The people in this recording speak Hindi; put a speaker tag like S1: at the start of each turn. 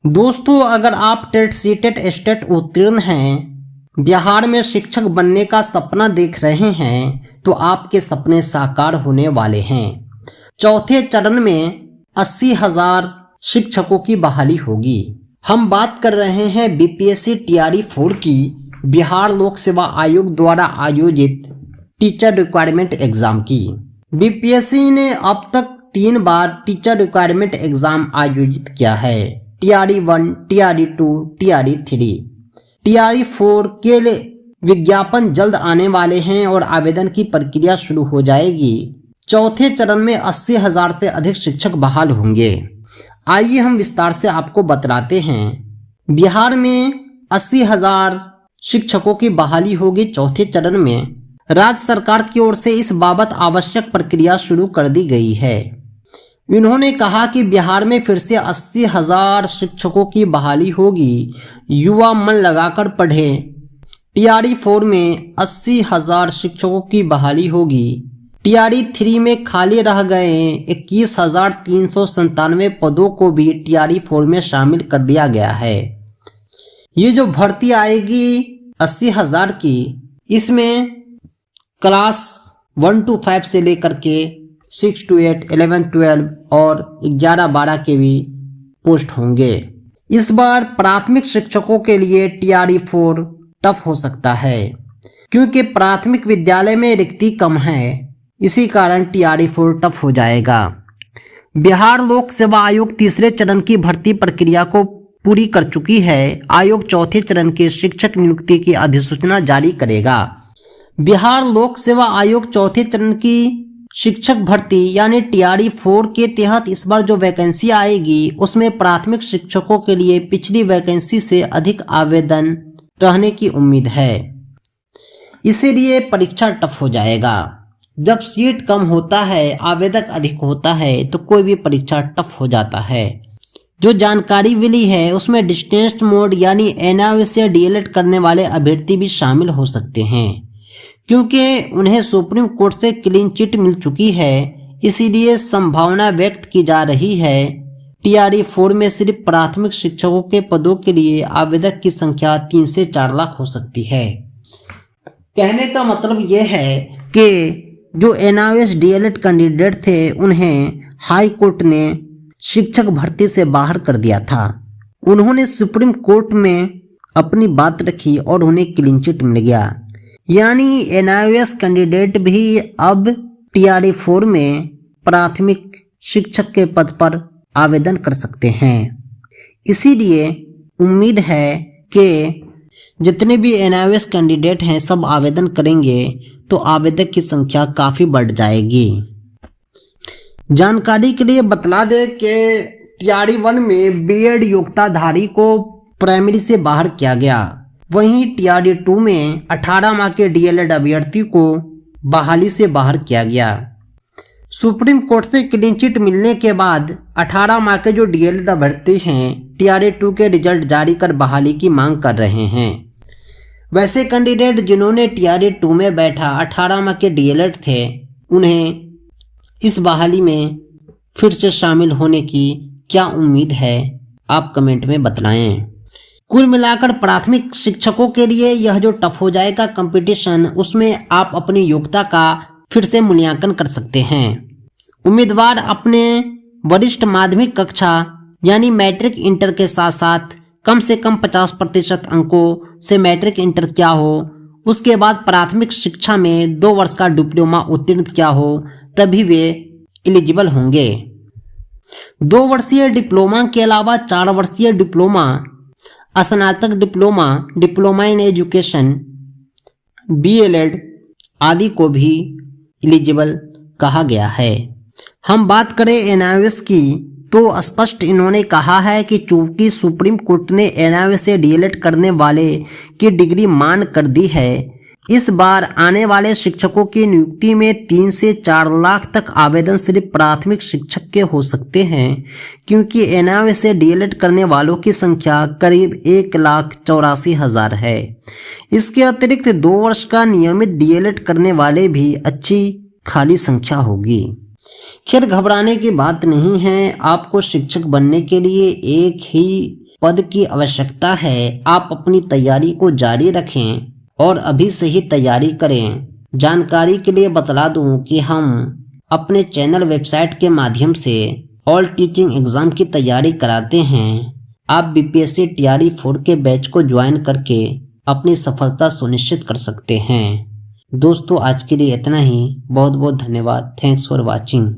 S1: दोस्तों, अगर आप टेट सीटेट स्टेट उत्तीर्ण हैं, बिहार में शिक्षक बनने का सपना देख रहे हैं, तो आपके सपने साकार होने वाले हैं। चौथे चरण में 80,000 शिक्षकों की बहाली होगी। हम बात कर रहे हैं बीपीएससी टीआरई 4 की, बिहार लोक सेवा आयोग द्वारा आयोजित टीचर रिक्वायरमेंट एग्जाम की। बीपीएससी ने अब तक 3 बार टीचर रिक्वायरमेंट एग्जाम आयोजित किया है। TRE 1, TRE 2, TRE 3। टीआरई 4 के लिए विज्ञापन जल्द आने वाले हैं और आवेदन की प्रक्रिया शुरू हो जाएगी। चौथे चरण में 80,000 से अधिक शिक्षक बहाल होंगे। आइए हम विस्तार से आपको बतलाते हैं। बिहार में 80,000 शिक्षकों की बहाली होगी चौथे चरण में। राज्य सरकार की ओर से इस बाबत आवश्यक प्रक्रिया शुरू कर दी गई है। इन्होंने कहा कि बिहार में फिर से 80,000 शिक्षकों की बहाली होगी। युवा मन लगाकर पढ़ें। टीआरई 4 में 80,000 शिक्षकों की बहाली होगी। टीआरई 3 में खाली रह गए 21,397 पदों को भी टीआरई 4 में शामिल कर दिया गया है। ये जो भर्ती आएगी 80,000 की, इसमें क्लास 1 to 5 से लेकर के 6 to 8, 11, 12 और 11-12 के भी पोस्ट होंगे। इस बार प्राथमिक शिक्षकों के लिए टीआरई 4 टफ हो सकता है, क्योंकि प्राथमिक विद्यालय में रिक्ति कम है। इसी कारण टीआरई 4 टफ हो जाएगा। बिहार लोक सेवा आयोग तीसरे चरण की भर्ती प्रक्रिया को पूरी कर चुकी है। आयोग चौथे चरण की शिक्षक नियुक्ति की अधिसूचना जारी करेगा। बिहार लोक सेवा आयोग चौथे चरण की शिक्षक भर्ती यानी टीआरई 4 के तहत इस बार जो वैकेंसी आएगी, उसमें प्राथमिक शिक्षकों के लिए पिछली वैकेंसी से अधिक आवेदन रहने की उम्मीद है। इसीलिए परीक्षा टफ हो जाएगा। जब सीट कम होता है, आवेदक अधिक होता है, तो कोई भी परीक्षा टफ हो जाता है। जो जानकारी मिली है उसमें डिस्टेंस मोड यानी एनआईओएस से डीएलएड करने वाले अभ्यर्थी भी शामिल हो सकते हैं, क्योंकि उन्हें सुप्रीम कोर्ट से क्लीन चिट मिल चुकी है। इसीलिए संभावना व्यक्त की जा रही है टीआरई 4 में सिर्फ प्राथमिक शिक्षकों के पदों के लिए आवेदक की संख्या 3 से 4 लाख हो सकती है। कहने का मतलब यह है कि जो एनआईओएस डीएलएड कैंडिडेट थे, उन्हें हाई कोर्ट ने शिक्षक भर्ती से बाहर कर दिया था। उन्होंने सुप्रीम कोर्ट में अपनी बात रखी और उन्हें क्लीन चिट मिल गया। यानी एनआईओएस कैंडिडेट भी अब टीआरई 4 में प्राथमिक शिक्षक के पद पर आवेदन कर सकते हैं। इसीलिए उम्मीद है कि जितने भी एनआईओएस कैंडिडेट हैं सब आवेदन करेंगे तो आवेदक की संख्या काफ़ी बढ़ जाएगी। जानकारी के लिए बतला दें कि टीआरई 1 में बीएड योग्यताधारी को प्राइमरी से बाहर किया गया। वहीं टीआरई 2 में 18 माह के डीएलएड अभ्यर्थी को बहाली से बाहर किया गया। सुप्रीम कोर्ट से क्लीन चिट मिलने के बाद 18 माह के जो डीएलएड अभ्यर्थी हैं, टीआरई 2 के रिजल्ट जारी कर बहाली की मांग कर रहे हैं। वैसे कैंडिडेट जिन्होंने टीआरई 2 में बैठा 18 माह के डीएलएड थे, उन्हें इस बहाली में फिर से शामिल होने की क्या उम्मीद है, आप कमेंट में बतलाएं। कुल मिलाकर प्राथमिक शिक्षकों के लिए यह जो टफ हो जाएगा कंपटीशन, उसमें आप अपनी योग्यता का फिर से मूल्यांकन कर सकते हैं। उम्मीदवार अपने वरिष्ठ माध्यमिक कक्षा यानी मैट्रिक इंटर के साथ साथ कम से कम 50% अंकों से मैट्रिक इंटर किया हो, उसके बाद प्राथमिक शिक्षा में 2 वर्ष का डिप्लोमा उत्तीर्ण किया हो, तभी वे एलिजिबल होंगे। 2 वर्षीय डिप्लोमा के अलावा 4 वर्षीय डिप्लोमा, स्नातक diploma, diploma in education, B.El.Ed आदि को भी एलिजिबल कहा गया है। हम बात करें एनआईओएस की, तो स्पष्ट इन्होंने कहा है कि चूंकि सुप्रीम कोर्ट ने एनआईओएस से डीएलएड करने वाले की डिग्री मान कर दी है, इस बार आने वाले शिक्षकों की नियुक्ति में 3 से 4 लाख तक आवेदन सिर्फ प्राथमिक शिक्षक के हो सकते हैं, क्योंकि एनआईओएस से डीएलएड करने वालों की संख्या करीब 1,84,000 है। इसके अतिरिक्त 2 वर्ष का नियमित डीएलएड करने वाले भी अच्छी खाली संख्या होगी। खैर, घबराने की बात नहीं है। आपको शिक्षक बनने के लिए एक ही पद की आवश्यकता है। आप अपनी तैयारी को जारी रखें और अभी से ही तैयारी करें। जानकारी के लिए बतला दूं कि हम अपने चैनल वेबसाइट के माध्यम से ऑल टीचिंग एग्जाम की तैयारी कराते हैं। आप बीपीएससी टीआरई 4 के बैच को ज्वाइन करके अपनी सफलता सुनिश्चित कर सकते हैं। दोस्तों आज के लिए इतना ही। बहुत बहुत धन्यवाद। Thanks for watching.